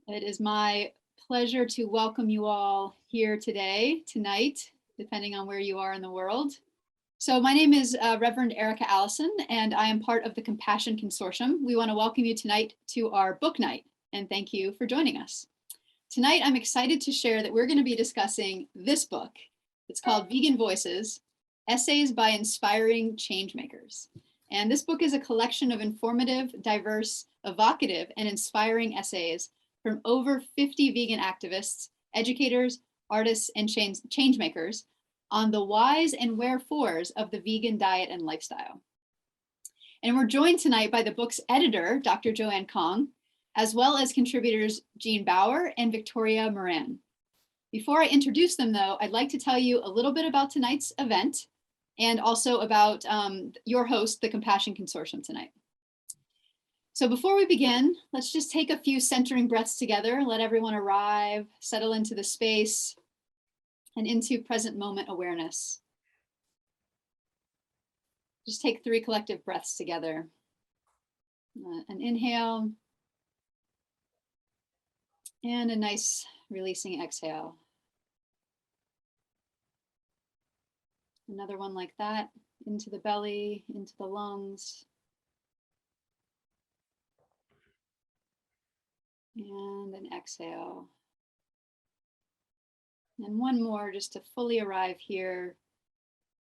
It is my pleasure to welcome you all here tonight, depending on where you are in the world. So my name is Reverend Erica Allison, and I am part of the Compassion Consortium. We want to welcome you tonight to our book night, and thank you for joining us. Tonight, I'm excited to share that we're going to be discussing this book. It's called Vegan Voices, Essays by Inspiring Changemakers. And this book is a collection of informative, diverse, evocative, and inspiring essays from over 50 vegan activists, educators, artists, and changemakers on the whys and wherefores of the vegan diet and lifestyle. And we're joined tonight by the book's editor, Dr. Joanne, as well as contributors Jean Bauer and Victoria Moran. Before I introduce them though, I'd like to tell you a little bit about tonight's event and also about your host, the Compassion Consortium tonight. So before we begin, let's just take a few centering breaths together, let everyone arrive, settle into the space and into present moment awareness. Just take 3 collective breaths together. An inhale and a nice releasing exhale. Another one like that, into the belly, into the lungs. And an exhale. And one more just to fully arrive here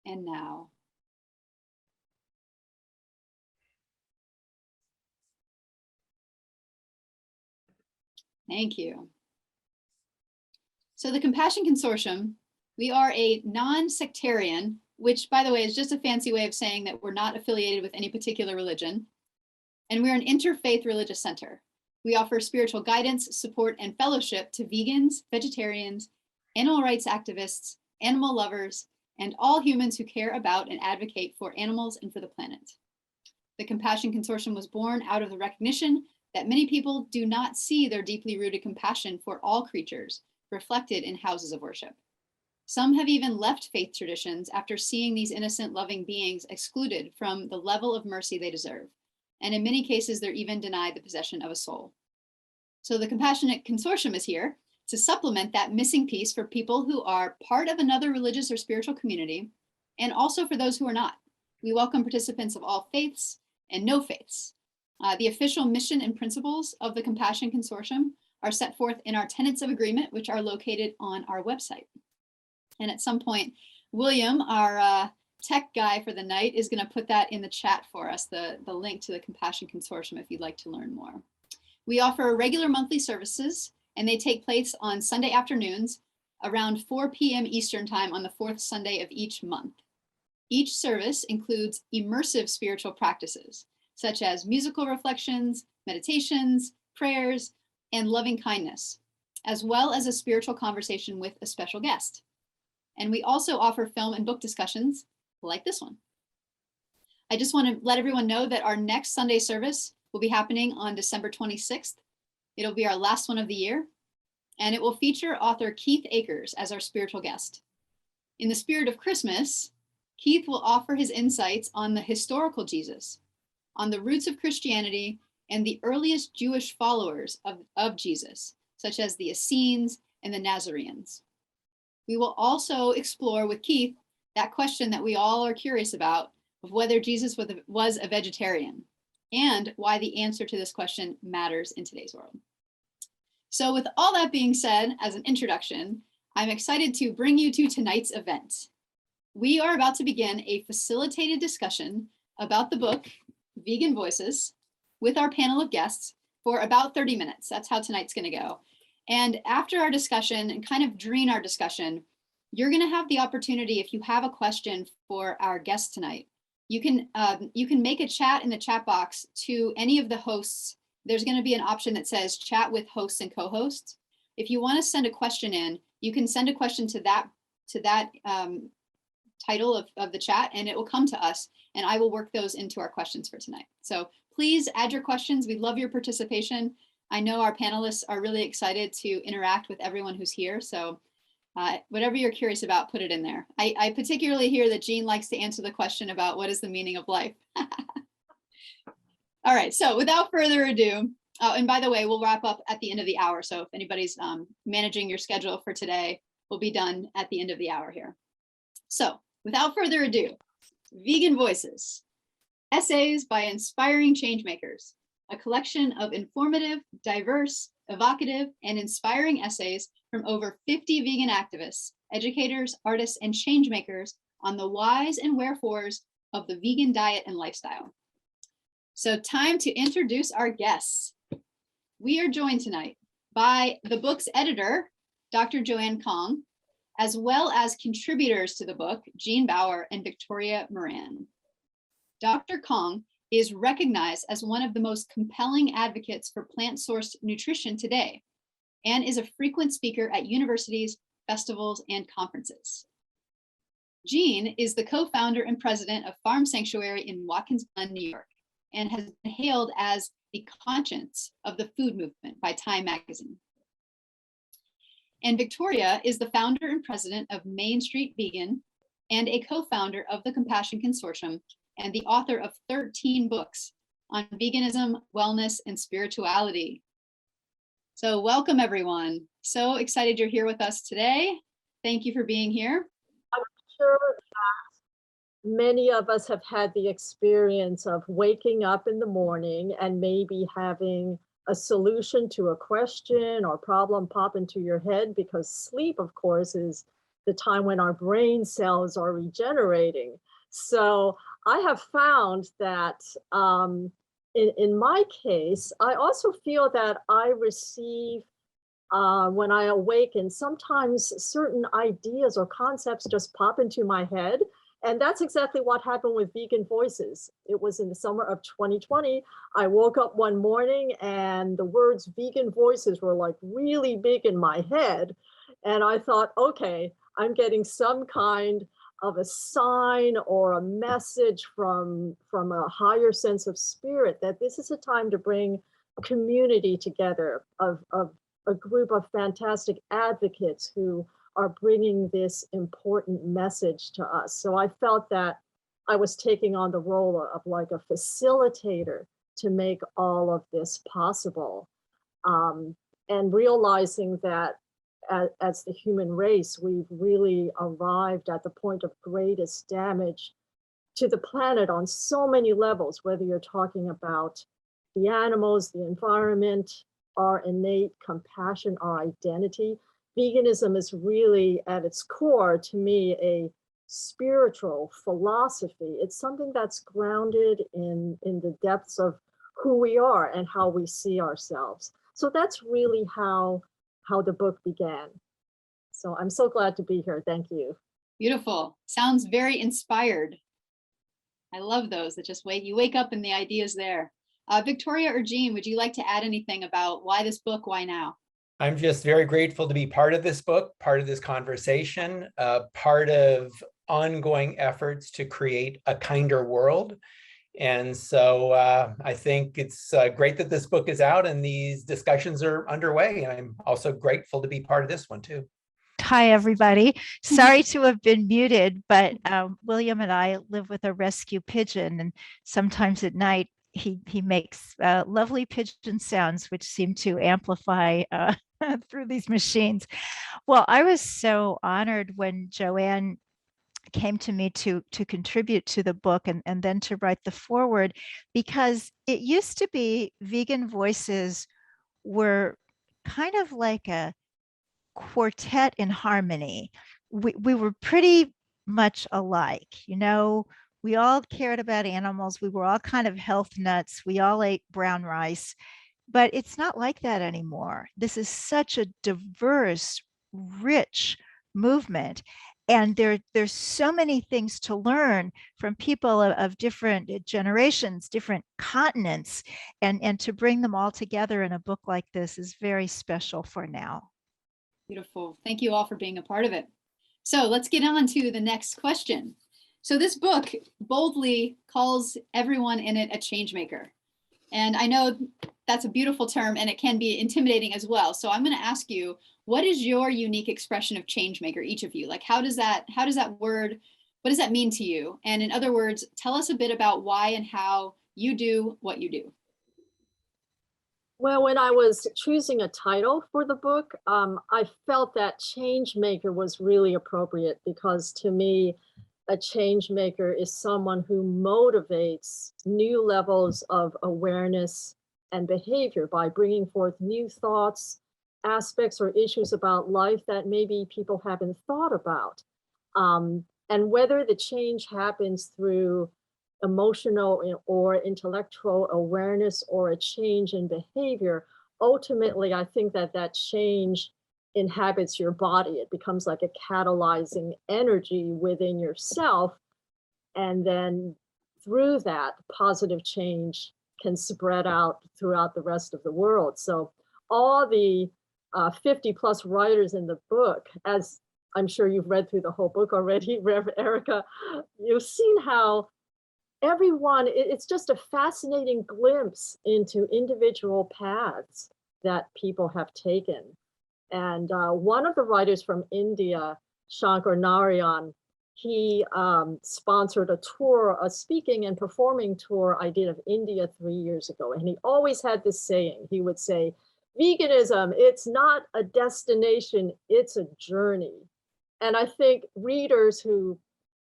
and now. Thank you. So the Compassion Consortium, we are a non-sectarian, which by the way is just a fancy way of saying that we're not affiliated with any particular religion. And we're an interfaith religious center. We offer spiritual guidance, support, and fellowship to vegans, vegetarians, animal rights activists, animal lovers, and all humans who care about and advocate for animals and for the planet. The Compassion Consortium was born out of the recognition that many people do not see their deeply rooted compassion for all creatures reflected in houses of worship. Some have even left faith traditions after seeing these innocent, loving beings excluded from the level of mercy they deserve. And in many cases, they're even denied the possession of a soul. So the Compassionate Consortium is here to supplement that missing piece for people who are part of another religious or spiritual community, and also for those who are not. We welcome participants of all faiths and no faiths. The official mission and principles of the Compassion Consortium are set forth in our tenets of agreement, which are located on our website. And at some point, William, our tech guy for the night, is going to put that in the chat for us, the link to the Compassion Consortium if you'd like to learn more. We offer regular monthly services, and they take place on Sunday afternoons around 4 p.m. Eastern Time on the 4th Sunday of each month. Each service includes immersive spiritual practices, such as musical reflections, meditations, prayers, and loving kindness, as well as a spiritual conversation with a special guest. And we also offer film and book discussions like this one. I just want to let everyone know that our next Sunday service will be happening on December 26th. It'll be our last one of the year, and it will feature author Keith Akers as our spiritual guest. In the spirit of Christmas, Keith will offer his insights on the historical Jesus, on the roots of Christianity, and the earliest Jewish followers of Jesus, such as the Essenes and the Nazarenes. We will also explore with Keith that question that we all are curious about of whether Jesus was a vegetarian and why the answer to this question matters in today's world. So with all that being said, as an introduction, I'm excited to bring you to tonight's event. We are about to begin a facilitated discussion about the book, Vegan Voices, with our panel of guests for about 30 minutes. That's how tonight's going to go. And after our discussion and kind of during our discussion, you're going to have the opportunity, if you have a question for our guest tonight, you can make a chat in the chat box to any of the hosts. There's going to be an option that says chat with hosts and co-hosts. If you want to send a question in, you can send a question to that title of the chat, and it will come to us, and I will work those into our questions for tonight. So please add your questions. We love your participation. I know our panelists are really excited to interact with everyone who's here. So whatever you're curious about, put it in there. I particularly hear that Jean likes to answer the question about what is the meaning of life. All right, so without further ado, Oh, and by the way, we'll wrap up at the end of the hour. So if anybody's managing your schedule for today, we'll be done at the end of the hour here. So without further ado, Vegan Voices, Essays by Inspiring Changemakers, a collection of informative, diverse, evocative, and inspiring essays from over 50 vegan activists, educators, artists, and changemakers on the whys and wherefores of the vegan diet and lifestyle. So time to introduce our guests. We are joined tonight by the book's editor, Dr. Joanne Kong, as well as contributors to the book, Jean Bauer and Victoria Moran. Dr. Kong is recognized as one of the most compelling advocates for plant-sourced nutrition today, and is a frequent speaker at universities, festivals, and conferences. Jean is the co-founder and president of Farm Sanctuary in Watkins Glen, New York, and has been hailed as the conscience of the food movement by Time magazine. And Victoria is the founder and president of Main Street Vegan and a co-founder of the Compassion Consortium and the author of 13 books on veganism, wellness, and spirituality. So welcome everyone. So excited you're here with us today. Thank you for being here. I'm sure that many of us have had the experience of waking up in the morning and maybe having a solution to a question or problem pop into your head, because sleep, of course, is the time when our brain cells are regenerating. So I have found that in my case, I also feel that I receive, when I awaken, sometimes certain ideas or concepts just pop into my head. And that's exactly what happened with Vegan Voices. It was in the summer of 2020. I woke up one morning and the words Vegan Voices were like really big in my head. And I thought, okay, I'm getting some kind of a sign or a message from a higher sense of spirit that this is a time to bring community together of a group of fantastic advocates who are bringing this important message to us. So I felt that I was taking on the role of like a facilitator to make all of this possible. And realizing that as the human race, we've really arrived at the point of greatest damage to the planet on so many levels, whether you're talking about the animals, the environment, our innate compassion, our identity. Veganism is really at its core, to me, a spiritual philosophy. It's something that's grounded in the depths of who we are and how we see ourselves. So that's really how the book began. So I'm so glad to be here. Thank you. Beautiful. Sounds very inspired. I love those that just you wake up and the idea's there. Victoria or Jean, would you like to add anything about why this book, why now? I'm just very grateful to be part of this book, part of this conversation, part of ongoing efforts to create a kinder world. And so I think it's great that this book is out and these discussions are underway. And I'm also grateful to be part of this one too. Hi, everybody. Sorry to have been muted, but William and I live with a rescue pigeon, and sometimes at night he makes lovely pigeon sounds, which seem to amplify through these machines. Well, I was so honored when Joanne came to me to contribute to the book and then to write the foreword, because it used to be Vegan Voices were kind of like a quartet in harmony. We were pretty much alike, you know. We all cared about animals. We were all kind of health nuts. We all ate brown rice, but it's not like that anymore. This is such a diverse, rich movement. And there's so many things to learn from people of different generations, different continents, and to bring them all together in a book like this is very special for now. Beautiful. Thank you all for being a part of it. So let's get on to the next question. So this book boldly calls everyone in it a change maker. And I know that's a beautiful term and it can be intimidating as well. So I'm going to ask you, what is your unique expression of change maker, each of you? Like, how does that word, what does that mean to you? And in other words, tell us a bit about why and how you do what you do. Well, when I was choosing a title for the book, I felt that change maker was really appropriate because to me, a change maker is someone who motivates new levels of awareness and behavior by bringing forth new thoughts, aspects, or issues about life that maybe people haven't thought about. And whether the change happens through emotional or intellectual awareness or a change in behavior, ultimately, I think that that change inhabits your body. It becomes like a catalyzing energy within yourself. And then through that, positive change can spread out throughout the rest of the world. So all the 50 plus writers in the book, as I'm sure you've read through the whole book already, Rev. Erica, you've seen how everyone, it's just a fascinating glimpse into individual paths that people have taken. And one of the writers from India, Shankar Narian, he sponsored a tour, a speaking and performing tour I did of India 3 years ago. And he always had this saying. He would say, veganism, it's not a destination, it's a journey. And I think readers who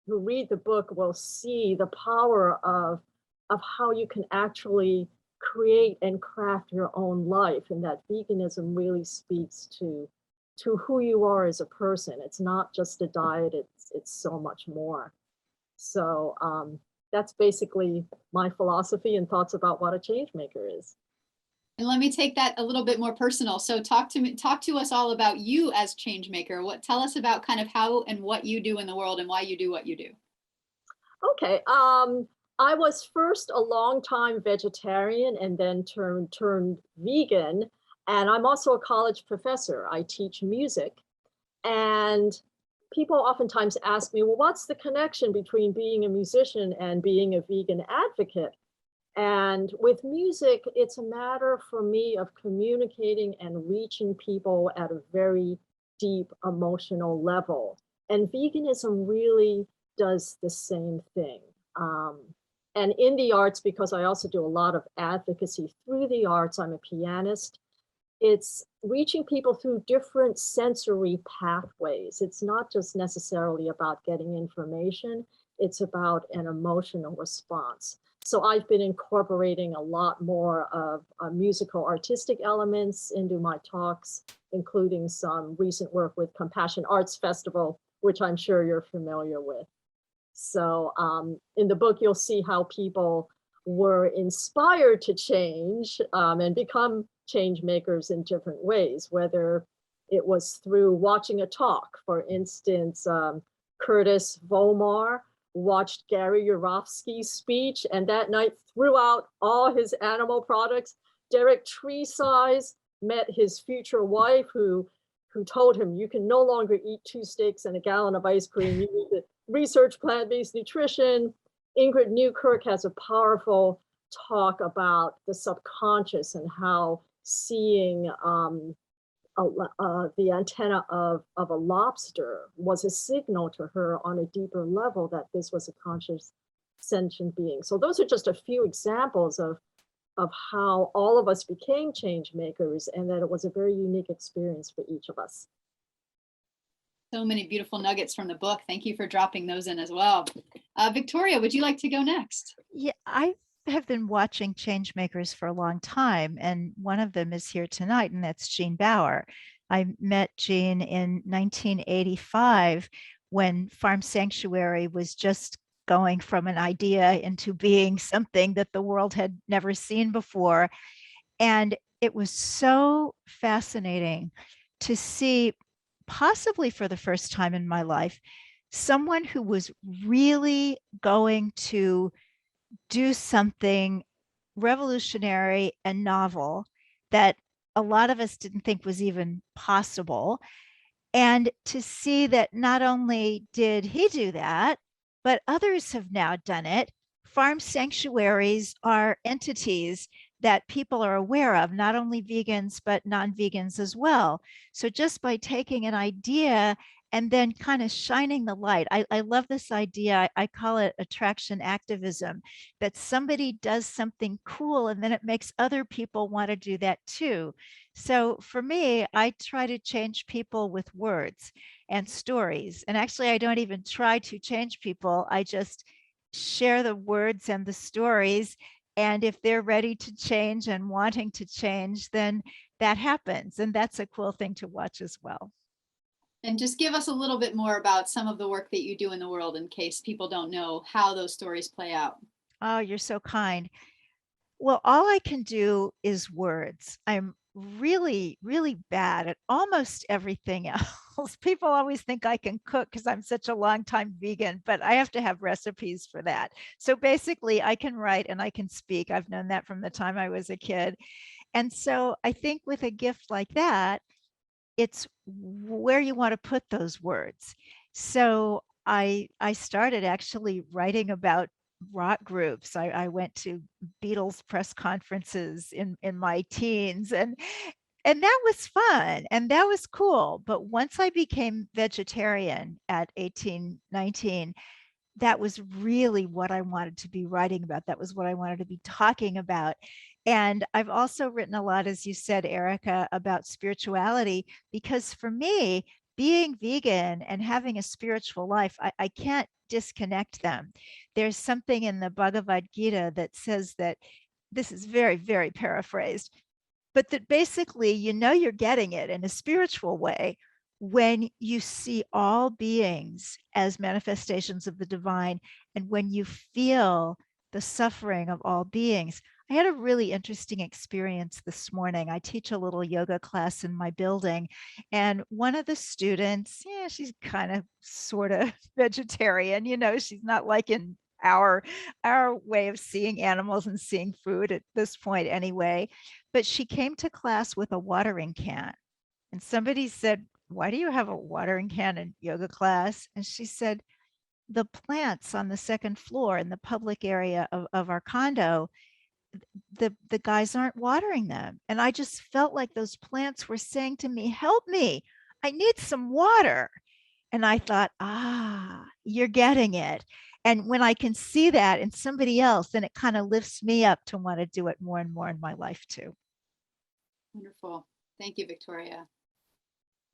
read the book will see the power of how you can actually create and craft your own life, and that veganism really speaks to who you are as a person. It's not just a diet, it's so much more. So that's basically my philosophy and thoughts about what a change maker is. And let me take that a little bit more personal. So talk to us all about you as change maker. Tell us about kind of how and what you do in the world and why you do what you do. Okay. I was first a long time vegetarian and then turned vegan. And I'm also a college professor. I teach music. And people oftentimes ask me, well, what's the connection between being a musician and being a vegan advocate? And with music, it's a matter for me of communicating and reaching people at a very deep emotional level. And veganism really does the same thing. And in the arts, because I also do a lot of advocacy through the arts, I'm a pianist, it's reaching people through different sensory pathways. It's not just necessarily about getting information, it's about an emotional response. So I've been incorporating a lot more of musical artistic elements into my talks, including some recent work with Compassion Arts Festival, which I'm sure you're familiar with. So in the book, you'll see how people were inspired to change and become change makers in different ways, whether it was through watching a talk. For instance, Curtis Volmar watched Gary Yourofsky's speech and that night threw out all his animal products. Derek Treesize met his future wife who told him, you can no longer eat 2 steaks and a gallon of ice cream. You need to research plant-based nutrition. Ingrid Newkirk has a powerful talk about the subconscious and how seeing the antenna of a lobster was a signal to her on a deeper level that this was a conscious sentient being. So those are just a few examples of how all of us became change makers, and that it was a very unique experience for each of us. So many beautiful nuggets from the book. Thank you for dropping those in as well. Victoria, would you like to go next? Yeah, I have been watching Changemakers for a long time, and one of them is here tonight, and that's Jean Bauer. I met Jean in 1985 when Farm Sanctuary was just going from an idea into being something that the world had never seen before. And it was so fascinating to see, possibly for the first time in my life, someone who was really going to do something revolutionary and novel that a lot of us didn't think was even possible. And to see that not only did he do that, but others have now done it. Farm sanctuaries are entities that people are aware of, not only vegans, but non-vegans as well. So just by taking an idea and then kind of shining the light. I love this idea. I call it attraction activism, that somebody does something cool and then it makes other people want to do that too. So for me, I try to change people with words and stories. And actually, I don't even try to change people. I just share the words and the stories. And if they're ready to change and wanting to change, then that happens. And that's a cool thing to watch as well. And just give us a little bit more about some of the work that you do in the world in case people don't know how those stories play out. Oh, you're so kind. Well, all I can do is words. I'm really, really bad at almost everything else. People always think I can cook because I'm such a long time vegan, but I have to have recipes for that. So basically, I can write and I can speak. I've known that from the time I was a kid. And so I think with a gift like that, it's where you want to put those words. So I started actually writing about rock groups. I went to Beatles press conferences in my teens, and that was fun and that was cool. But once I became vegetarian at 18, 19, that was really what I wanted to be writing about. That was what I wanted to be talking about. And I've also written a lot, as you said, Erica, about spirituality, because for me, being vegan and having a spiritual life, I can't disconnect them. There's something in the Bhagavad Gita that says that, this is very, very paraphrased, but that basically, you're getting it in a spiritual way when you see all beings as manifestations of the divine, and when you feel the suffering of all beings. I had a really interesting experience this morning. I teach a little yoga class in my building, and one of the students, yeah, she's kind of sort of vegetarian, she's not like in our way of seeing animals and seeing food at this point anyway. But she came to class with a watering can, and somebody said, "Why do you have a watering can in yoga class?" And she said, "The plants on the second floor in the public area of our condo, the guys aren't watering them." And I just felt like those plants were saying to me, "Help me, I need some water." And I thought, you're getting it. And when I can see that in somebody else, then it kind of lifts me up to want to do it more and more in my life too. Wonderful. Thank you, Victoria.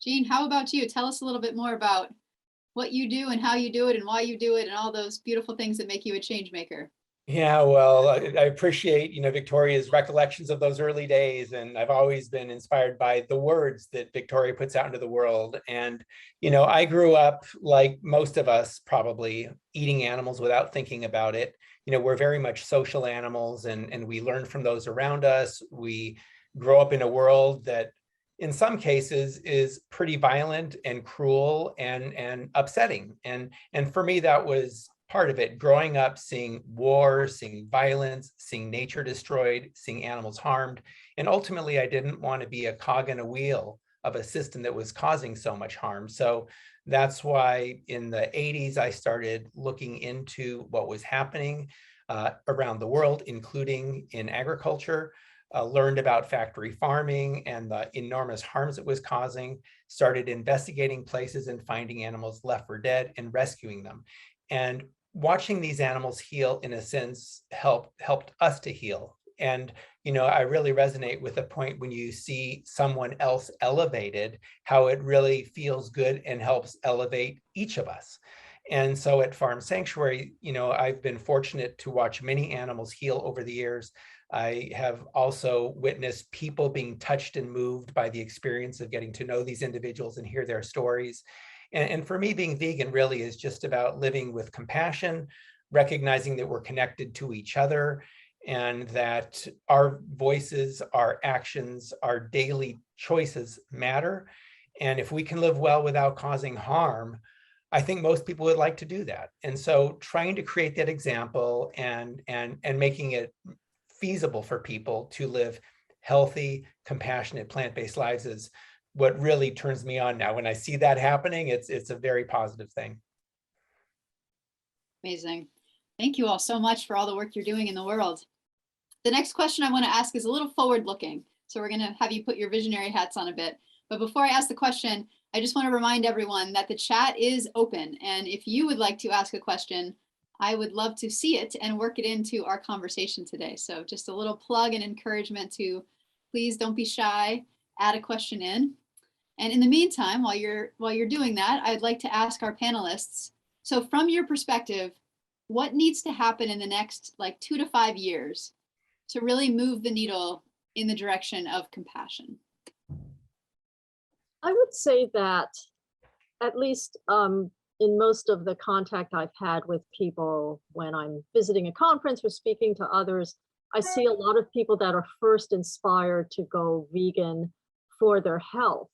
Jean, how about you? Tell us a little bit more about what you do and how you do it and why you do it and all those beautiful things that make you a change maker. Yeah, well, I appreciate, Victoria's recollections of those early days. And I've always been inspired by the words that Victoria puts out into the world. And, I grew up like most of us, probably eating animals without thinking about it. We're very much social animals, and we learn from those around us. We grow up in a world that in some cases is pretty violent and cruel and upsetting. And for me, that was part of it. Growing up, seeing war, seeing violence, seeing nature destroyed, seeing animals harmed. And ultimately, I didn't want to be a cog in a wheel of a system that was causing so much harm. So that's why in the 80s, I started looking into what was happening around the world, including in agriculture. Learned about factory farming and the enormous harms it was causing, started investigating places and finding animals left for dead and rescuing them. And watching these animals heal, in a sense, helped us to heal. And, I really resonate with the point when you see someone else elevated, how it really feels good and helps elevate each of us. And so at Farm Sanctuary, I've been fortunate to watch many animals heal over the years. I have also witnessed people being touched and moved by the experience of getting to know these individuals and hear their stories. And for me, being vegan really is just about living with compassion, recognizing that we're connected to each other, and that our voices, our actions, our daily choices matter. And if we can live well without causing harm, I think most people would like to do that. And so trying to create that example and making it feasible for people to live healthy, compassionate, plant-based lives is what really turns me on now. When I see that happening, it's a very positive thing. Amazing. Thank you all so much for all the work you're doing in the world. The next question I want to ask is a little forward looking. So we're going to have you put your visionary hats on a bit. But before I ask the question, I just want to remind everyone that the chat is open. And if you would like to ask a question, I would love to see it and work it into our conversation today. So just a little plug and encouragement to please don't be shy, add a question in. And in the meantime, while you're doing that, I'd like to ask our panelists, so from your perspective, what needs to happen in the next like 2 to 5 years to really move the needle in the direction of compassion? I would say that at least in most of the contact I've had with people when I'm visiting a conference or speaking to others, I see a lot of people that are first inspired to go vegan for their health.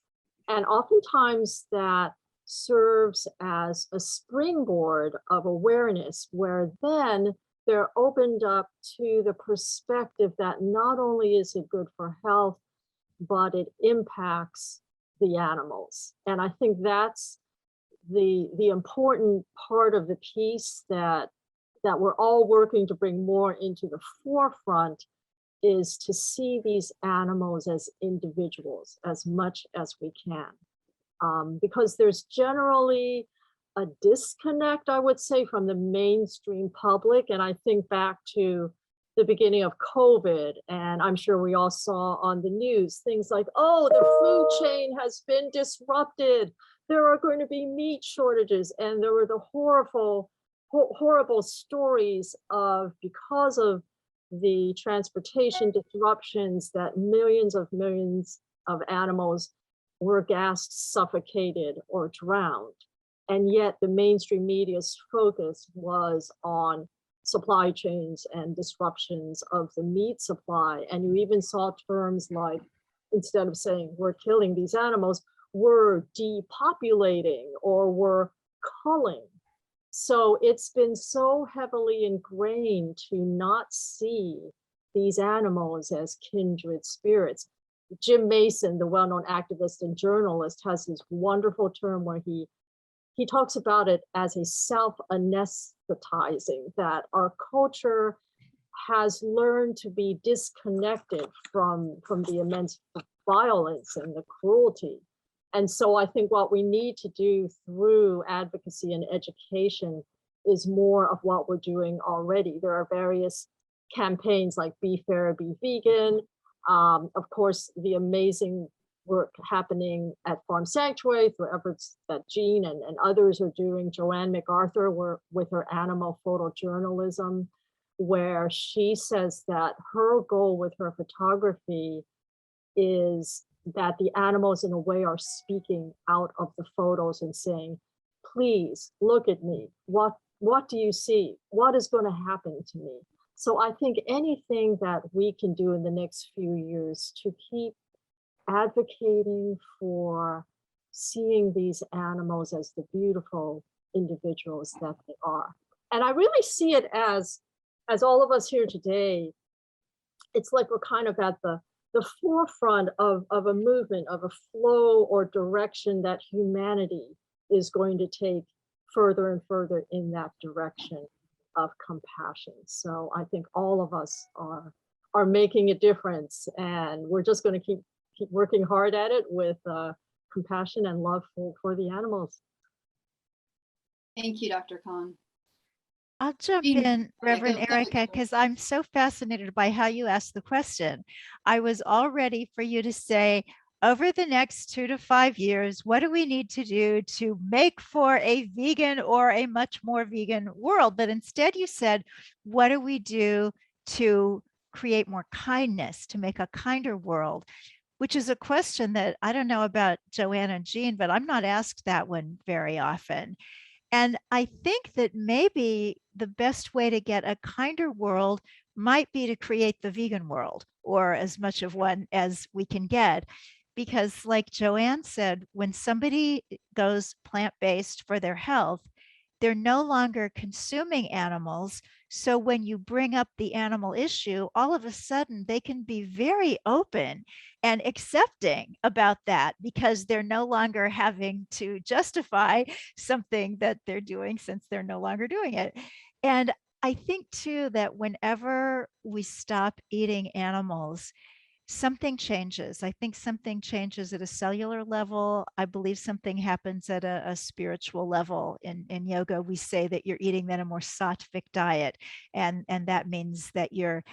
And oftentimes that serves as a springboard of awareness where then they're opened up to the perspective that not only is it good for health, but it impacts the animals. And I think that's the important part of the piece that we're all working to bring more into the forefront, is to see these animals as individuals as much as we can. Because there's generally a disconnect, I would say, from the mainstream public. And I think back to the beginning of COVID, and I'm sure we all saw on the news things like, oh, the food chain has been disrupted. There are going to be meat shortages. And there were the horrible stories of, because of the transportation disruptions, that millions of animals were gassed, suffocated, or drowned. And yet the mainstream media's focus was on supply chains and disruptions of the meat supply. And you even saw terms like, instead of saying we're killing these animals, we're depopulating or we're culling. So it's been so heavily ingrained to not see these animals as kindred spirits. Jim Mason, the well-known activist and journalist, has this wonderful term where he talks about it as a self-anesthetizing, that our culture has learned to be disconnected from the immense violence and the cruelty. And so I think what we need to do through advocacy and education is more of what we're doing already. There are various campaigns like Be Fair, Be Vegan. Of course, the amazing work happening at Farm Sanctuary through efforts that Jean and others are doing. Joanne MacArthur with her animal photojournalism, where she says that her goal with her photography is that the animals in a way are speaking out of the photos and saying, please look at me. What do you see? What is going to happen to me? So I think anything that we can do in the next few years to keep advocating for seeing these animals as the beautiful individuals that they are. And I really see it as all of us here today, it's like we're kind of at the forefront of a movement, of a flow or direction that humanity is going to take further and further in that direction of compassion. So I think all of us are making a difference, and we're just going to keep working hard at it with compassion and love for the animals. Thank you, Dr. Khan. I'll jump Jean, in, Reverend go ahead. Erica, because I'm so fascinated by how you asked the question. I was all ready for you to say, over the next 2 to 5 years, what do we need to do to make for a vegan or a much more vegan world? But instead you said, what do we do to create more kindness, to make a kinder world? Which is a question that I don't know about Joanne and Jean, but I'm not asked that one very often. And I think that maybe the best way to get a kinder world might be to create the vegan world, or as much of one as we can get. Because like Joanne said, when somebody goes plant-based for their health, they're no longer consuming animals. So when you bring up the animal issue, all of a sudden they can be very open and accepting about that, because they're no longer having to justify something that they're doing since they're no longer doing it. And I think too that whenever we stop eating animals, something changes. I think something changes at a cellular level. I believe something happens at a spiritual level. In yoga, we say that you're eating then a more sattvic diet. And that means that you're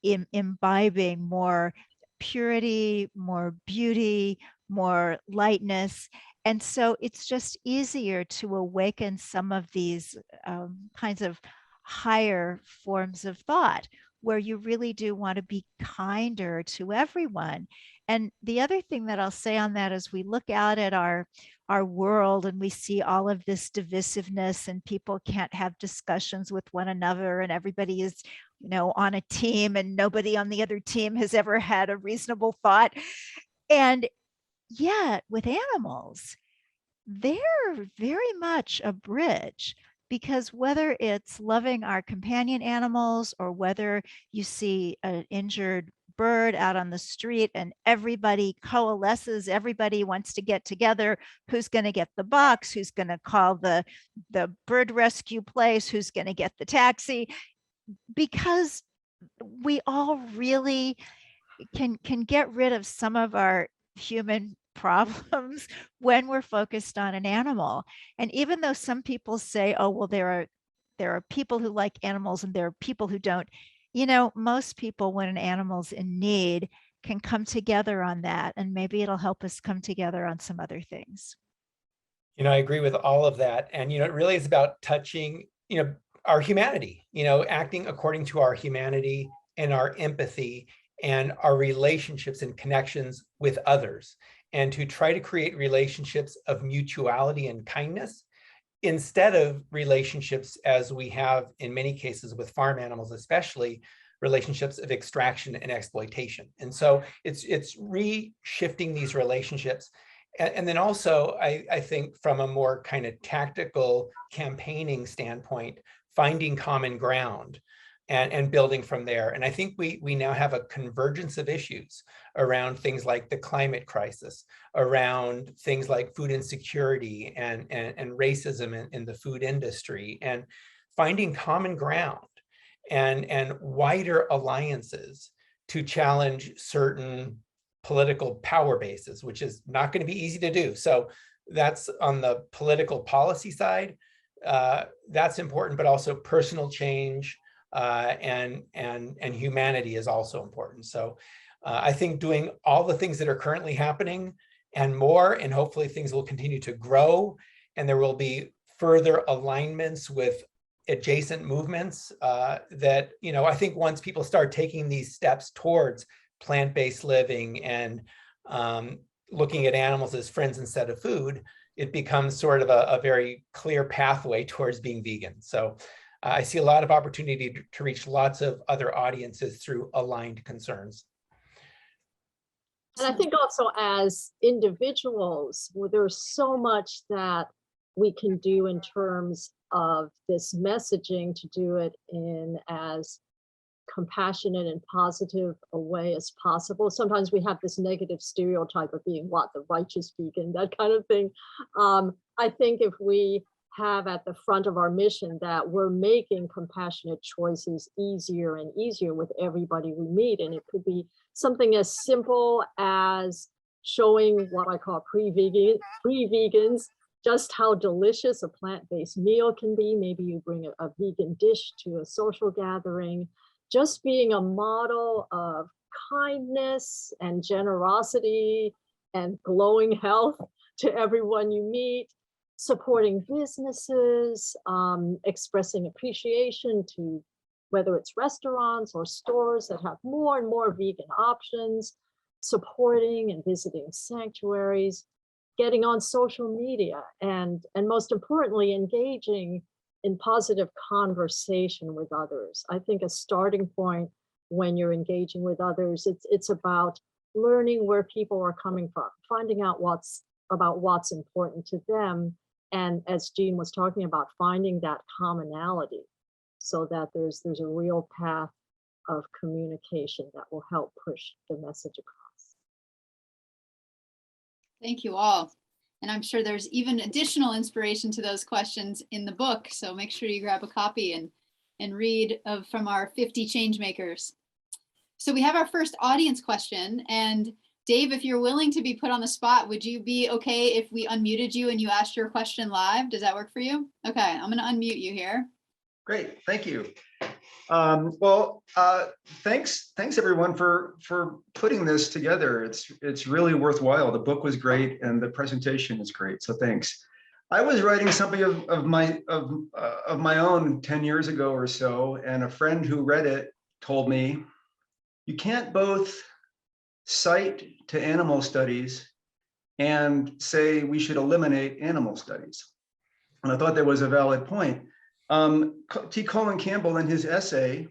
imbibing more purity, more beauty, more lightness. And so it's just easier to awaken some of these kinds of higher forms of thought, where you really do want to be kinder to everyone. And the other thing that I'll say on that is we look out at our world and we see all of this divisiveness, and people can't have discussions with one another, and everybody is, you know, on a team and nobody on the other team has ever had a reasonable thought. And yet with animals, they're very much a bridge, because whether it's loving our companion animals or whether you see an injured bird out on the street and everybody coalesces, everybody wants to get together, who's going to get the box, who's going to call the bird rescue place, who's going to get the taxi, because we all really can get rid of some of our human problems when we're focused on an animal. And even though some people say, oh, well, there are people who like animals and there are people who don't, you know, most people, when an animal's in need, can come together on that, and maybe it'll help us come together on some other things. You know, I agree with all of that. And, you know, it really is about touching, you know, our humanity, you know, acting according to our humanity and our empathy and our relationships and connections with others, and to try to create relationships of mutuality and kindness instead of relationships, as we have in many cases with farm animals, especially relationships of extraction and exploitation. And so it's reshifting these relationships. And then also, I think from a more kind of tactical campaigning standpoint, finding common ground and building from there. And I think we now have a convergence of issues around things like the climate crisis, around things like food insecurity and racism in the food industry, and finding common ground and wider alliances to challenge certain political power bases, which is not going to be easy to do. So that's on the political policy side. That's important, but also personal change and humanity is also important. So I think doing all the things that are currently happening and more, and hopefully things will continue to grow, and there will be further alignments with adjacent movements that, you know, I think once people start taking these steps towards plant-based living and looking at animals as friends instead of food, it becomes sort of a very clear pathway towards being vegan. So I see a lot of opportunity to reach lots of other audiences through aligned concerns. And I think also as individuals, there's so much that we can do in terms of this messaging, to do it in as compassionate and positive a way as possible. Sometimes we have this negative stereotype of being the righteous vegan, that kind of thing. I think if we have at the front of our mission that we're making compassionate choices easier and easier with everybody we meet, and it could be something as simple as showing what I call pre-vegans just how delicious a plant-based meal can be. Maybe you bring a vegan dish to a social gathering. Just being a model of kindness and generosity and glowing health to everyone you meet, supporting businesses, expressing appreciation to whether it's restaurants or stores that have more and more vegan options, supporting and visiting sanctuaries, getting on social media, and most importantly, engaging in positive conversation with others. I think a starting point when you're engaging with others, it's about learning where people are coming from, finding out what's important to them. And as Jean was talking about, finding that commonality so that there's a real path of communication that will help push the message across. Thank you all. And I'm sure there's even additional inspiration to those questions in the book. So make sure you grab a copy and read from our 50 Changemakers. So we have our first audience question, and Dave, if you're willing to be put on the spot, would you be okay if we unmuted you and you asked your question live? Does that work for you? Okay, I'm going to unmute you here. Great, thank you. Thanks everyone for putting this together. It's really worthwhile. The book was great and the presentation is great, so thanks. I was writing something of my own 10 years ago or so, and a friend who read it told me, you can't both cite to animal studies and say we should eliminate animal studies. And I thought that was a valid point. T. Colin Campbell in his essay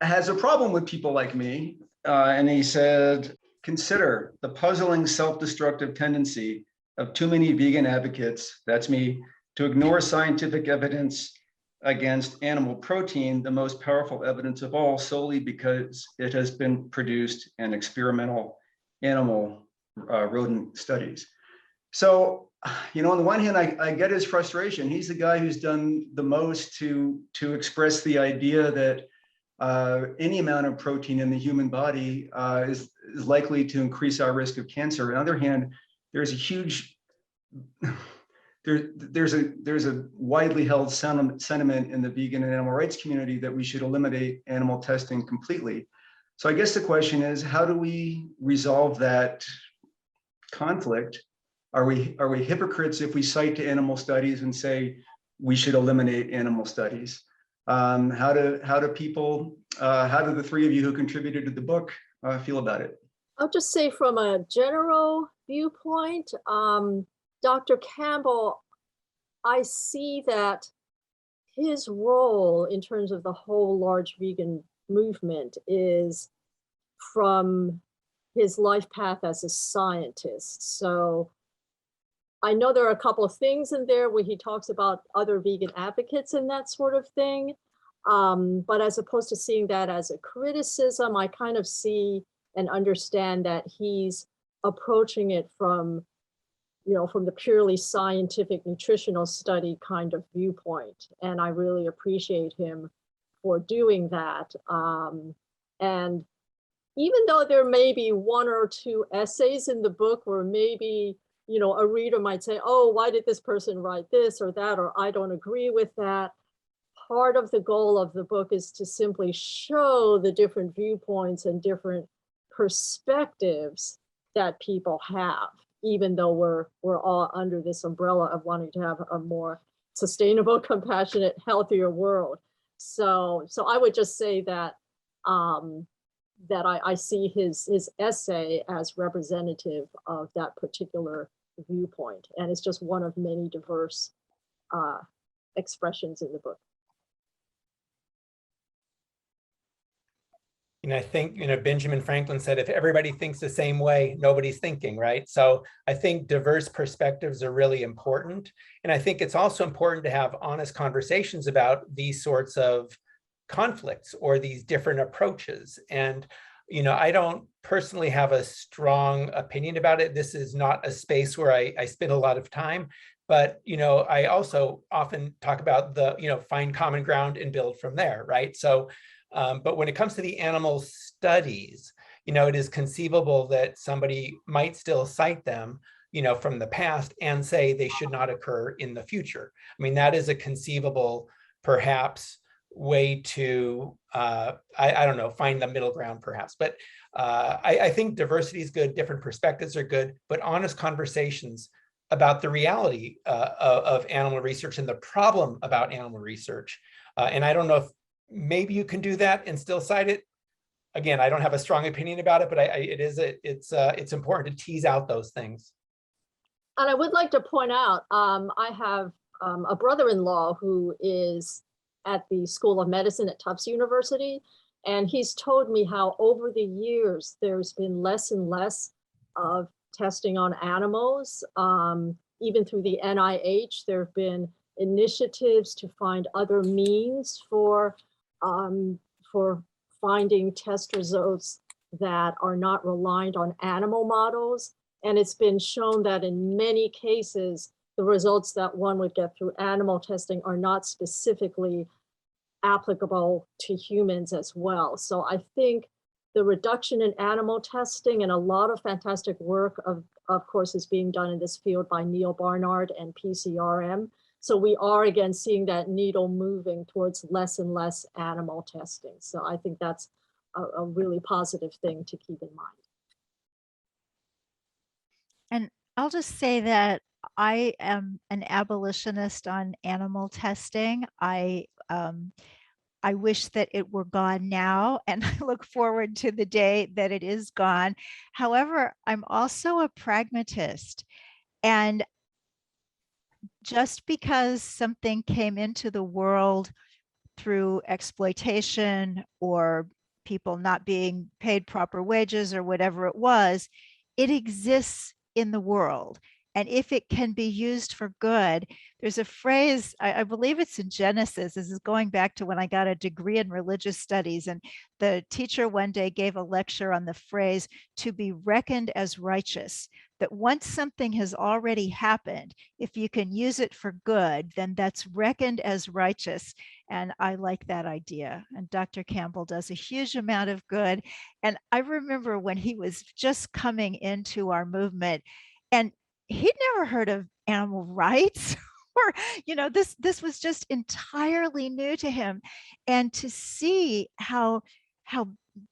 has a problem with people like me, and he said, consider the puzzling self-destructive tendency of too many vegan advocates, that's me, to ignore scientific evidence against animal protein, the most powerful evidence of all, solely because it has been produced in experimental animal rodent studies. So, you know, on the one hand, I get his frustration. He's the guy who's done the most to express the idea that any amount of protein in the human body is likely to increase our risk of cancer. On the other hand, there's a huge, there's a widely held sentiment in the vegan and animal rights community that we should eliminate animal testing completely. So I guess the question is, how do we resolve that conflict? Are we hypocrites if we cite to animal studies and say we should eliminate animal studies? How do the three of you who contributed to the book feel about it? I'll just say from a general viewpoint, Dr. Campbell, I see that his role in terms of the whole large vegan movement is from his life path as a scientist. So I know there are a couple of things in there where he talks about other vegan advocates and that sort of thing. But as opposed to seeing that as a criticism, I kind of see and understand that he's approaching it from, you know, from the purely scientific nutritional study kind of viewpoint. And I really appreciate him for doing that. And even though there may be one or two essays in the book where maybe, you know, a reader might say, oh, why did this person write this or that, or I don't agree with that. Part of the goal of the book is to simply show the different viewpoints and different perspectives that people have, even though we're all under this umbrella of wanting to have a more sustainable, compassionate, healthier world. So I would just say that that I see his essay as representative of that particular viewpoint, and it's just one of many diverse expressions in the book. And I think, you know, Benjamin Franklin said, if everybody thinks the same way, nobody's thinking, right? So I think diverse perspectives are really important. And I think it's also important to have honest conversations about these sorts of conflicts or these different approaches. And, you know, I don't personally have a strong opinion about it. This is not a space where I spend a lot of time. But, you know, I also often talk about the, you know, find common ground and build from there, right? So but when it comes to the animal studies, you know, it is conceivable that somebody might still cite them, you know, from the past and say they should not occur in the future. I mean, that is a conceivable, perhaps, way to, I don't know, find the middle ground, perhaps. But I think diversity is good, different perspectives are good, but honest conversations about the reality of animal research and the problem about animal research. And I don't know if maybe you can do that and still cite it. Again, I don't have a strong opinion about it, but it's important to tease out those things. And I would like to point out, I have a brother-in-law who is at the School of Medicine at Tufts University, and he's told me how over the years there's been less and less of testing on animals. Even through the NIH, there have been initiatives to find other means for finding test results that are not reliant on animal models. And it's been shown that in many cases, the results that one would get through animal testing are not specifically applicable to humans as well. So I think the reduction in animal testing, and a lot of fantastic work of course is being done in this field by Neil Barnard and PCRM. So we are again seeing that needle moving towards less and less animal testing. So I think that's a really positive thing to keep in mind. And I'll just say that I am an abolitionist on animal testing. I wish that it were gone now, and I look forward to the day that it is gone. However, I'm also a pragmatist, and just because something came into the world through exploitation or people not being paid proper wages or whatever it was, it exists in the world. And if it can be used for good, there's a phrase, I believe it's in Genesis. This is going back to when I got a degree in religious studies. And the teacher one day gave a lecture on the phrase, to be reckoned as righteous, that once something has already happened, if you can use it for good, then that's reckoned as righteous. And I like that idea. And Dr. Campbell does a huge amount of good. And I remember when he was just coming into our movement, and he'd never heard of animal rights or, this was just entirely new to him. And to see how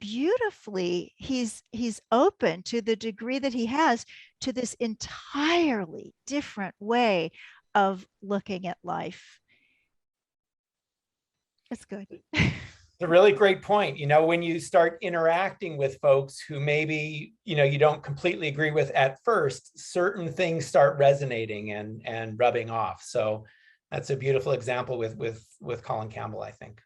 beautifully he's open to the degree that he has to this entirely different way of looking at life. It's good. A really great point. When you start interacting with folks who maybe, you don't completely agree with at first, certain things start resonating and rubbing off. So that's a beautiful example with Colin Campbell, I think.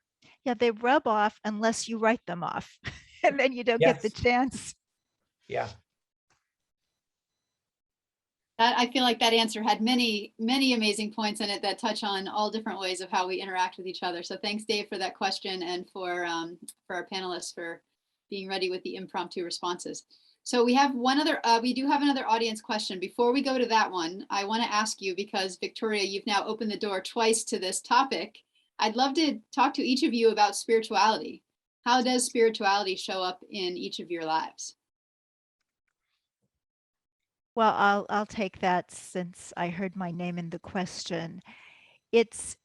Yeah, they rub off unless you write them off, and then you don't get the chance. Yeah. I feel like that answer had many, many amazing points in it that touch on all different ways of how we interact with each other. So thanks, Dave, for that question, and for our panelists for being ready with the impromptu responses. So we have we do have another audience question. Before we go to that one, I want to ask you, because Victoria, you've now opened the door twice to this topic. I'd love to talk to each of you about spirituality. How does spirituality show up in each of your lives? Well, I'll take that since I heard my name in the question. It's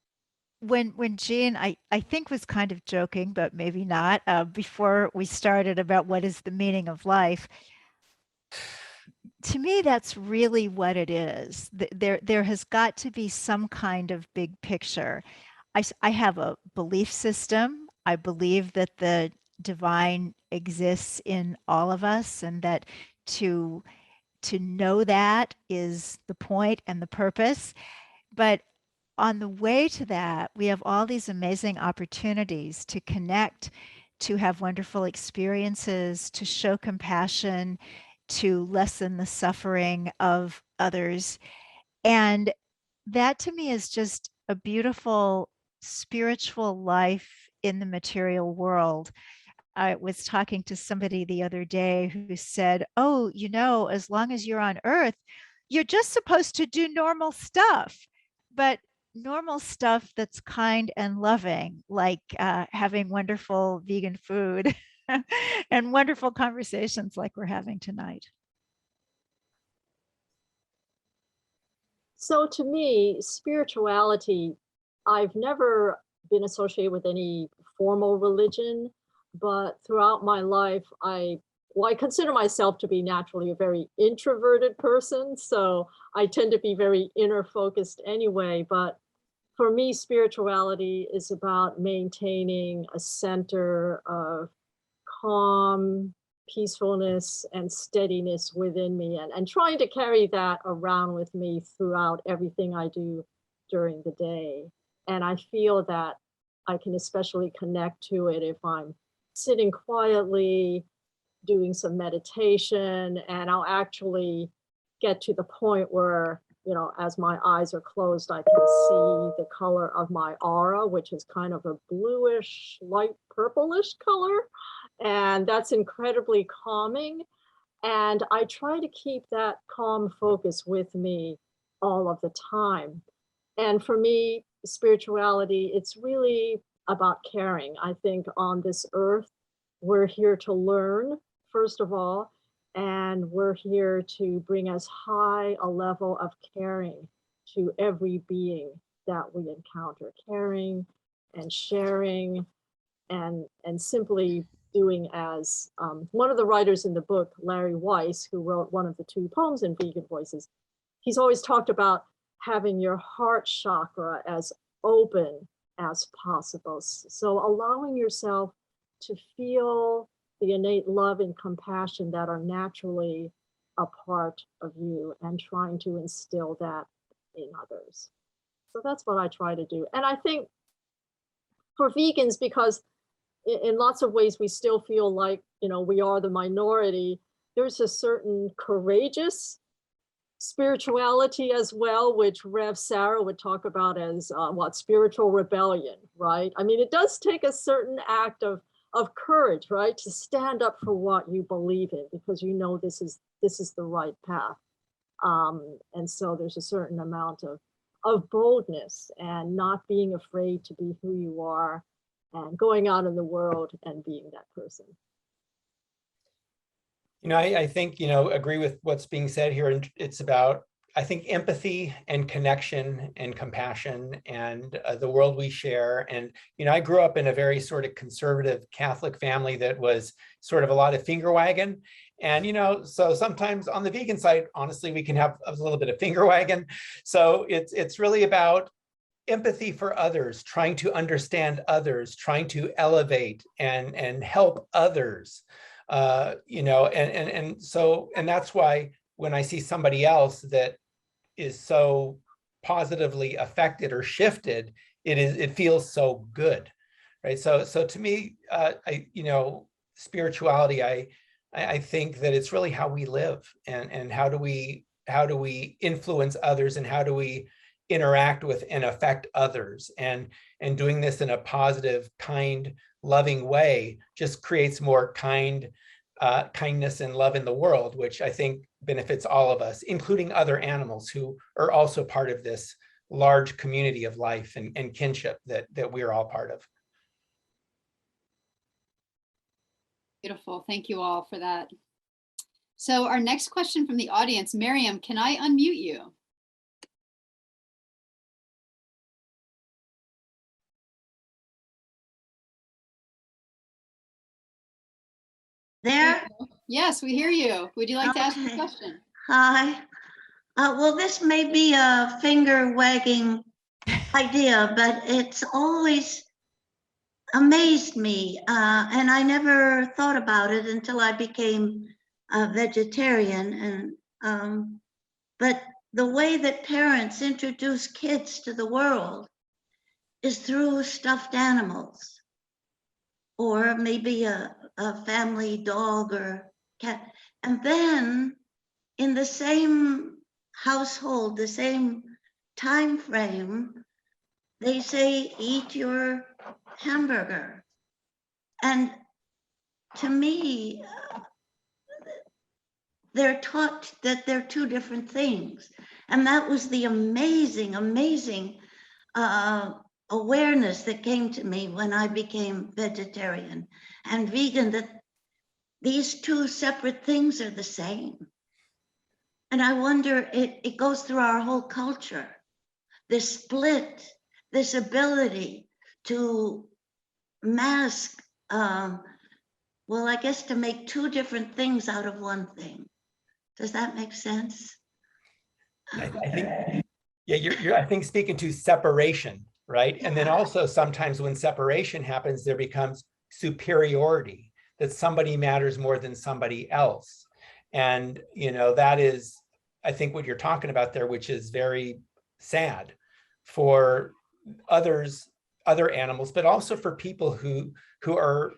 when Jean, I think, was kind of joking, but maybe not, before we started about what is the meaning of life. To me, that's really what it is. There has got to be some kind of big picture. I have a belief system. I believe that the divine exists in all of us, and that to know that is the point and the purpose. But on the way to that, we have all these amazing opportunities to connect, to have wonderful experiences, to show compassion, to lessen the suffering of others. And that to me is just a beautiful spiritual life in the material world. I was talking to somebody the other day who said, oh, as long as you're on Earth, you're just supposed to do normal stuff, but normal stuff that's kind and loving, like having wonderful vegan food and wonderful conversations like we're having tonight. So to me, spirituality, I've never been associated with any formal religion, but throughout my life, I consider myself to be naturally a very introverted person. So I tend to be very inner focused anyway. But for me, spirituality is about maintaining a center of calm, peacefulness, and steadiness within me, and trying to carry that around with me throughout everything I do during the day. And I feel that I can especially connect to it if I'm sitting quietly, doing some meditation, and I'll actually get to the point where, as my eyes are closed, I can see the color of my aura, which is kind of a bluish, light purplish color. And that's incredibly calming. And I try to keep that calm focus with me all of the time. And for me, spirituality, it's really about caring. I think on this earth, we're here to learn, first of all, and we're here to bring as high a level of caring to every being that we encounter, caring and sharing and simply doing as one of the writers in the book, Larry Weiss, who wrote one of the 2 poems in Vegan Voices, he's always talked about having your heart chakra as open as possible. So allowing yourself to feel the innate love and compassion that are naturally a part of you and trying to instill that in others. So that's what I try to do. And I think for vegans, because in lots of ways we still feel like, you know, we are the minority, there's a certain courageous spirituality as well, which Rev Sarah would talk about as spiritual rebellion, right? I mean, it does take a certain act of courage, right, to stand up for what you believe in, because you know this is the right path. And so there's a certain amount of boldness and not being afraid to be who you are and going out in the world and being that person. You know, I think, you know, agree with what's being said here. And it's about, I think, empathy and connection and compassion and the world we share. And, you know, I grew up in a very sort of conservative Catholic family that was sort of a lot of finger wagging. And, you know, so sometimes on the vegan side, honestly, we can have a little bit of finger wagging. So it's really about empathy for others, trying to understand others, trying to elevate and help others. You know, and that's why when I see somebody else that is so positively affected or shifted, it feels so good, right? So to me, you know, spirituality, I think that it's really how we live and how do we influence others and how do we interact with and affect others, and doing this in a positive, kind, loving way just creates more kindness and love in the world, which I think benefits all of us, including other animals who are also part of this large community of life and kinship that we're all part of. Beautiful. Thank you all for that. So our next question from the audience, Miriam, can I unmute you? There? Yes, we hear you. Would you like to ask a Okay. question? Hi. Well, this may be a finger wagging idea, but it's always amazed me. And I never thought about it until I became a vegetarian. And but the way that parents introduce kids to the world is through stuffed animals, or maybe a family dog or cat. And then in the same household, the same time frame, they say, eat your hamburger. And to me, they're taught that they're 2 different things. And that was the amazing, amazing awareness that came to me when I became vegetarian and vegan, that these 2 separate things are the same. And I wonder, it goes through our whole culture, this split, this ability to mask, well, I guess to make 2 different things out of one thing. Does that make sense? I think, yeah, you're I think speaking to separation, right? And then also sometimes when separation happens, there becomes superiority, that somebody matters more than somebody else. And, you know, that is, I think, what you're talking about there, which is very sad for other animals, but also for people who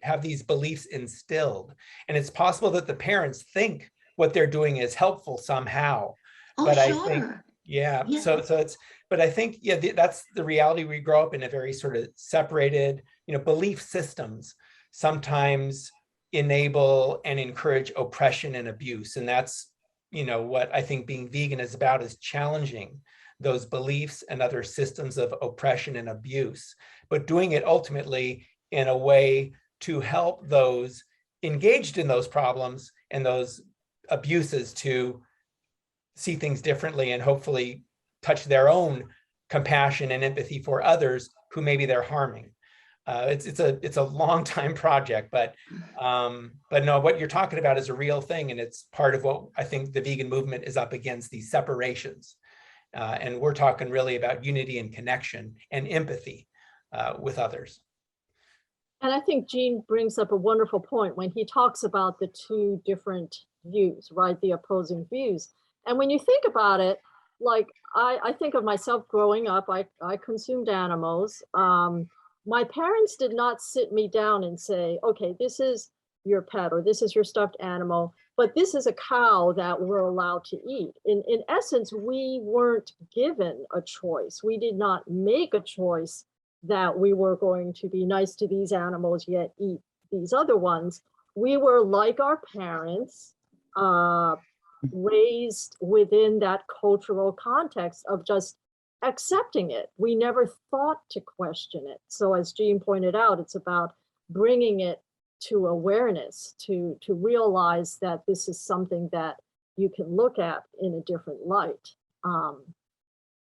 have these beliefs instilled. And it's possible that the parents think what they're doing is helpful somehow. Oh, But sure. I think, yeah. Yeah. So it's, but I think, yeah, that's the reality. We grow up in a very sort of separated, you know, belief systems sometimes enable and encourage oppression and abuse. And that's what I think being vegan is about is challenging those beliefs and other systems of oppression and abuse, but doing it ultimately in a way to help those engaged in those problems and those abuses to see things differently and hopefully touch their own compassion and empathy for others who maybe they're harming. It's a long time project, but no, what you're talking about is a real thing, and it's part of what I think the vegan movement is up against, these separations. And we're talking really about unity and connection and empathy with others. And I think Gene brings up a wonderful point when he talks about the two different views, right? The opposing views. And when you think about it, like I think of myself growing up, I consumed animals. My parents did not sit me down and say, okay, this is your pet or this is your stuffed animal, but this is a cow that we're allowed to eat. In essence, we weren't given a choice. We did not make a choice that we were going to be nice to these animals yet eat these other ones. We were like our parents, raised within that cultural context of just accepting it. We never thought to question it. So as Jean pointed out, it's about bringing it to awareness, to realize that this is something that you can look at in a different light.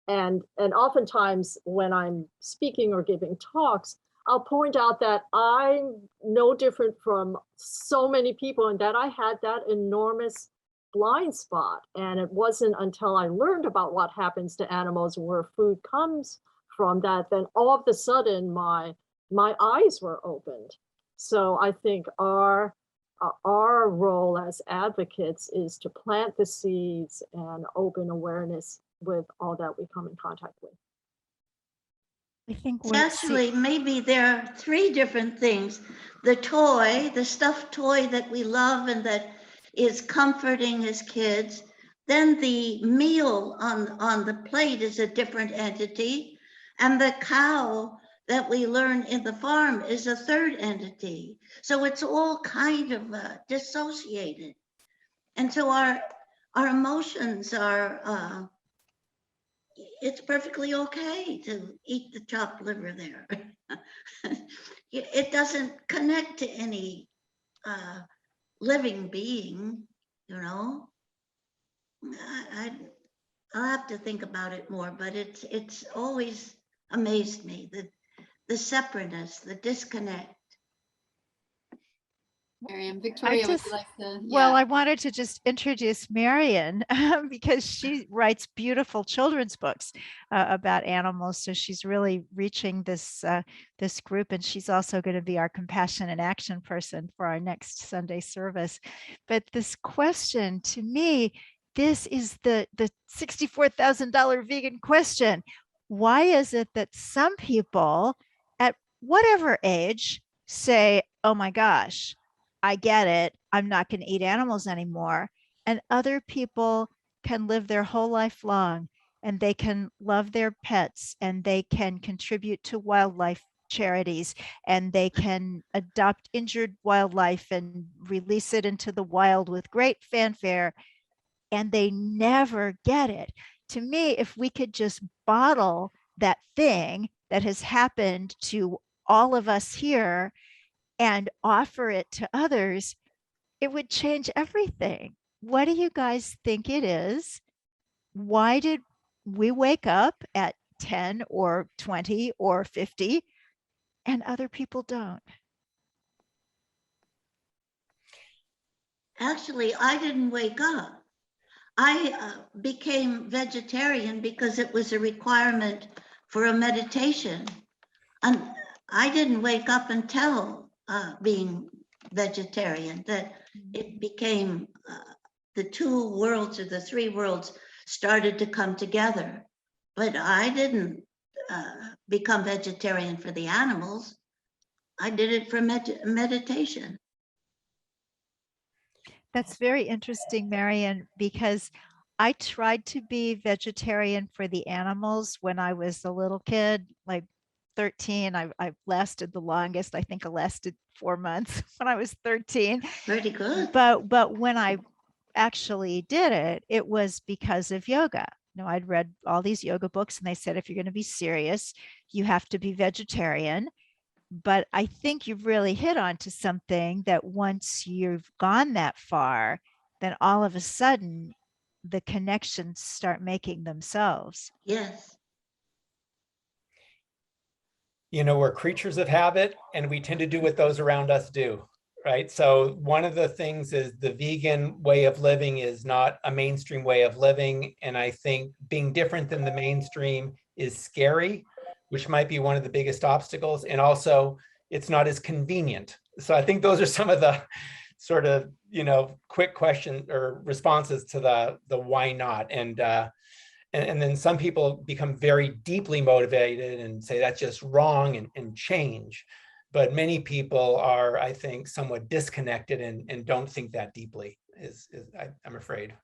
And oftentimes when I'm speaking or giving talks, I'll point out that I'm no different from so many people and that I had that enormous blind spot. And it wasn't until I learned about what happens to animals and where food comes from that then all of a sudden my eyes were opened. So I think our role as advocates is to plant the seeds and open awareness with all that we come in contact with. I think Actually, maybe there are three different things. The toy, the stuffed toy that we love and that is comforting as kids. Then the meal on the plate is a different entity. And the cow that we learn in the farm is a third entity. So it's all kind of dissociated. And so our emotions are, it's perfectly okay to eat the chopped liver there. It doesn't connect to any living being, you know. I'll have to think about it more, but it's always amazed me, the separateness, the disconnect. Miriam, Victoria, would you like to? Yeah. Well, I wanted to just introduce Marian because she writes beautiful children's books about animals. So she's really reaching this this group, and she's also going to be our compassion and action person for our next Sunday service. But this question, to me, this is the $64,000 vegan question. Why is it that some people at whatever age say, oh my gosh, I get it, I'm not going to eat animals anymore. And other people can live their whole life long and they can love their pets and they can contribute to wildlife charities and they can adopt injured wildlife and release it into the wild with great fanfare, and they never get it. To me, if we could just bottle that thing that has happened to all of us here and offer it to others, it would change everything. What do you guys think it is? Why did we wake up at 10 or 20 or 50 and other people don't? Actually, I didn't wake up. I became vegetarian because it was a requirement for a meditation. And I didn't wake up until being vegetarian, that it became the two worlds or the three worlds started to come together. But I didn't become vegetarian for the animals. I did it for meditation. That's very interesting, Marian, because I tried to be vegetarian for the animals when I was a little kid, like 13. I lasted the longest. I think I lasted 4 months when I was 13. Pretty good. But when I actually did it, it was because of yoga. You know, I'd read all these yoga books and they said, if you're going to be serious, you have to be vegetarian. But I think you've really hit on to something that once you've gone that far, then all of a sudden the connections start making themselves. Yes. You know, we're creatures of habit and we tend to do what those around us do, right? So one of the things is the vegan way of living is not a mainstream way of living. And I think being different than the mainstream is scary, which might be one of the biggest obstacles. And also it's not as convenient. So I think those are some of the sort of, you know, quick questions or responses to the why not. And then some people become very deeply motivated and say that's just wrong and change. But many people are, I think, somewhat disconnected and don't think that deeply, I'm afraid.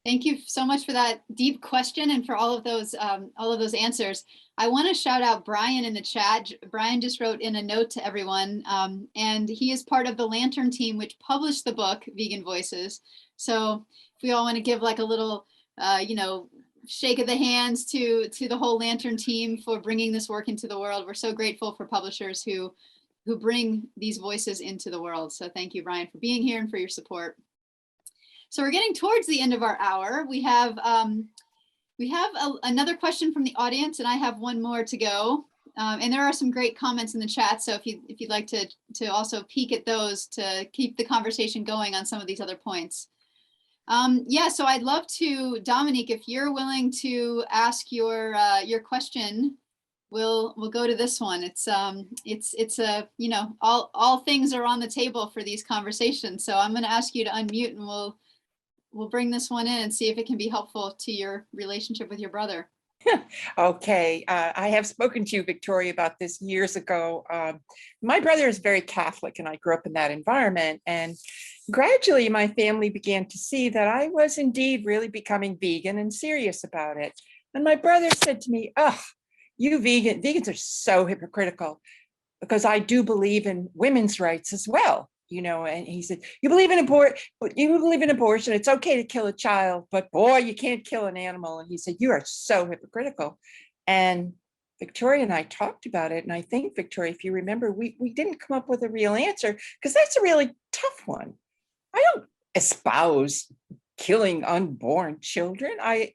Thank you so much for that deep question and for all of those answers. I want to shout out Brian in the chat. Brian just wrote in a note to everyone, and he is part of the Lantern team, which published the book Vegan Voices. So if we all want to give like a little, you know, shake of the hands to the whole Lantern team for bringing this work into the world. We're so grateful for publishers who bring these voices into the world. So thank you, Brian, for being here and for your support. So we're getting towards the end of our hour. We have another question from the audience, and I have one more to go. And there are some great comments in the chat. So if you'd like to also peek at those to keep the conversation going on some of these other points. Yeah, so I'd love to, Dominique, if you're willing to ask your question, we'll go to this one. It's a, you know, all things are on the table for these conversations. So I'm going to ask you to unmute and we'll bring this one in and see if it can be helpful to your relationship with your brother. Okay, I have spoken to you, Victoria, about this years ago. My brother is very Catholic and I grew up in that environment, and gradually my family began to see that I was indeed really becoming vegan and serious about it. And my brother said to me, "Oh, you vegans are so hypocritical, because I do believe in women's rights as well." You know, and he said, you believe in abortion, it's okay to kill a child, but boy, you can't kill an animal. And he said, you are so hypocritical. And Victoria and I talked about it. And I think, Victoria, if you remember, we didn't come up with a real answer, because that's a really tough one. I don't espouse killing unborn children. I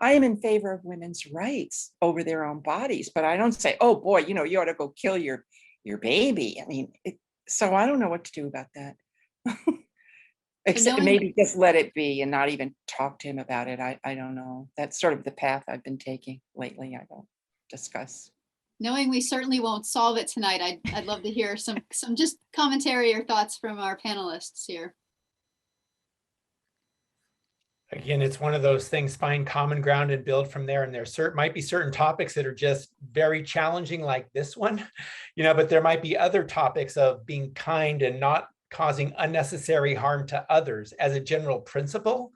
am in favor of women's rights over their own bodies, but I don't say, oh boy, you know, you ought to go kill your baby. I mean, so I don't know what to do about that. Except maybe just let it be and not even talk to him about it. I don't know. That's sort of the path I've been taking lately. I don't discuss. Knowing we certainly won't solve it tonight, I'd love to hear some just commentary or thoughts from our panelists here. Again, it's one of those things, find common ground and build from there. And there might be certain topics that are just very challenging, like this one, you know, but there might be other topics of being kind and not causing unnecessary harm to others as a general principle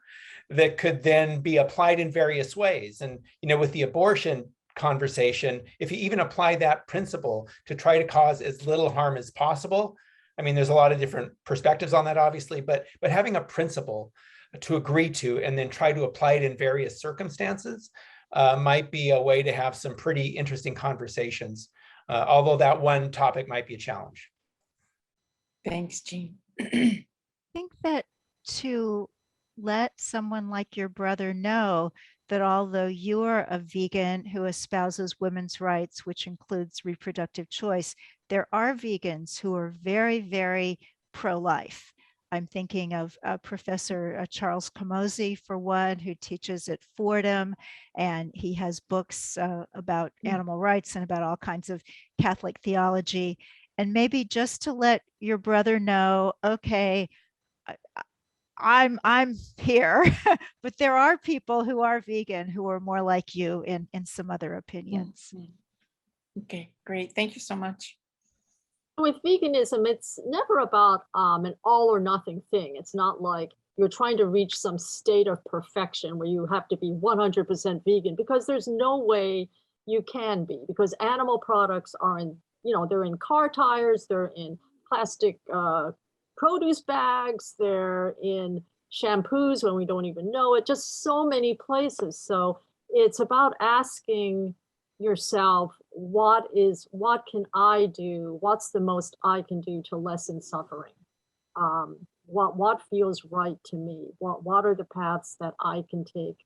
that could then be applied in various ways. And, you know, with the abortion conversation, if you even apply that principle to try to cause as little harm as possible, I mean, there's a lot of different perspectives on that, obviously, but having a principle to agree to and then try to apply it in various circumstances might be a way to have some pretty interesting conversations, although that one topic might be a challenge. Thanks, Jean. I think that to let someone like your brother know that although you're a vegan who espouses women's rights, which includes reproductive choice, there are vegans who are very, very pro-life. I'm thinking of Professor Charles Camozzi, for one, who teaches at Fordham, and he has books about animal rights and about all kinds of Catholic theology. And maybe just to let your brother know, okay, I'm here, but there are people who are vegan who are more like you in some other opinions. Okay, great. Thank you so much. With veganism, it's never about an all or nothing thing. It's not like you're trying to reach some state of perfection where you have to be 100% vegan, because there's no way you can be, because animal products are in, you know, they're in car tires, they're in plastic produce bags, they're in shampoos when we don't even know it, just so many places. So it's about asking yourself, what can I do? What's the most I can do to lessen suffering? What feels right to me? What are the paths that I can take?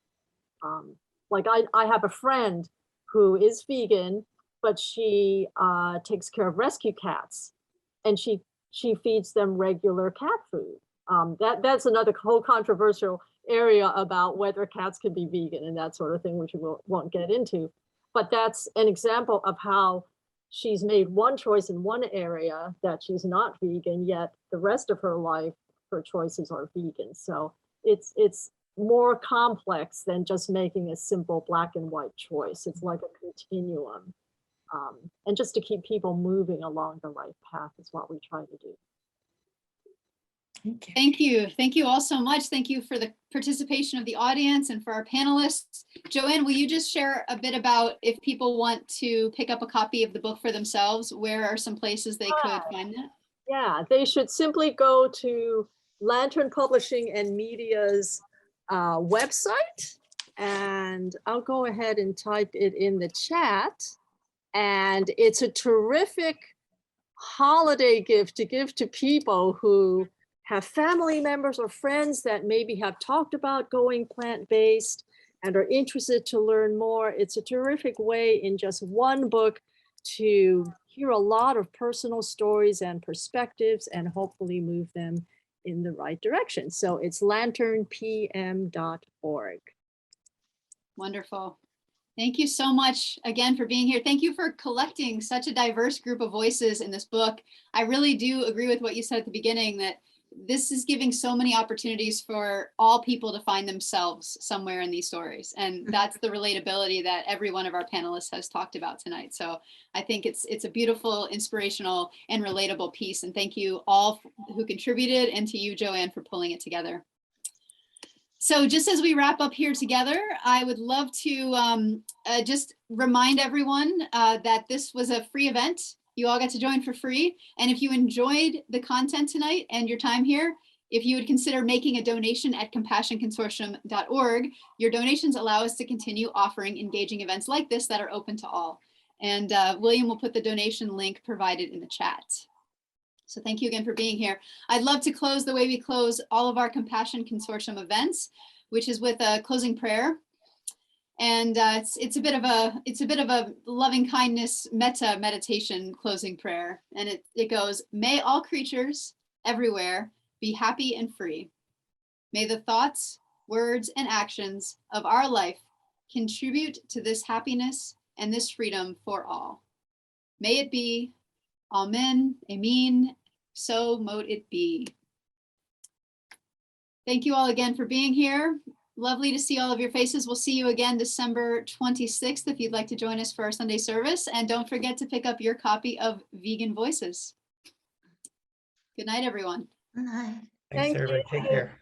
Like I have a friend who is vegan, but she takes care of rescue cats, and she feeds them regular cat food. That's another whole controversial area about whether cats can be vegan and that sort of thing, which we won't get into. But that's an example of how she's made one choice in one area that she's not vegan, yet the rest of her life, her choices are vegan. So it's more complex than just making a simple black and white choice. It's like a continuum. And just to keep people moving along the right path is what we try to do. Thank you. Thank you. Thank you all so much. Thank you for the participation of the audience and for our panelists. Joanne, will you just share a bit about if people want to pick up a copy of the book for themselves, where are some places they could find that? Yeah, they should simply go to Lantern Publishing and Media's website, and I'll go ahead and type it in the chat. And it's a terrific holiday gift to give to people who have family members or friends that maybe have talked about going plant-based and are interested to learn more. It's a terrific way in just one book to hear a lot of personal stories and perspectives and hopefully move them in the right direction. So it's lanternpm.org. Wonderful. Thank you so much again for being here. Thank you for collecting such a diverse group of voices in this book. I really do agree with what you said at the beginning, that this is giving so many opportunities for all people to find themselves somewhere in these stories. And that's the relatability that every one of our panelists has talked about tonight. So I think it's a beautiful, inspirational, and relatable piece. And thank you all who contributed, and to you, Joanne, for pulling it together. So just as we wrap up here together, I would love to just remind everyone that this was a free event. You all got to join for free. And if you enjoyed the content tonight and your time here, if you would consider making a donation at compassionconsortium.org, your donations allow us to continue offering engaging events like this that are open to all. And William will put the donation link provided in the chat. So thank you again for being here. I'd love to close the way we close all of our Compassion Consortium events, which is with a closing prayer. And it's a bit of a loving kindness metta meditation closing prayer. And it goes, may all creatures everywhere be happy and free. May the thoughts, words, and actions of our life contribute to this happiness and this freedom for all. May it be. Amen, amen, so mote it be. Thank you all again for being here. Lovely to see all of your faces. We'll see you again December 26th if you'd like to join us for our Sunday service. And don't forget to pick up your copy of Vegan Voices. Good night, everyone. Good night. Thanks, Thank everybody. you. Take care.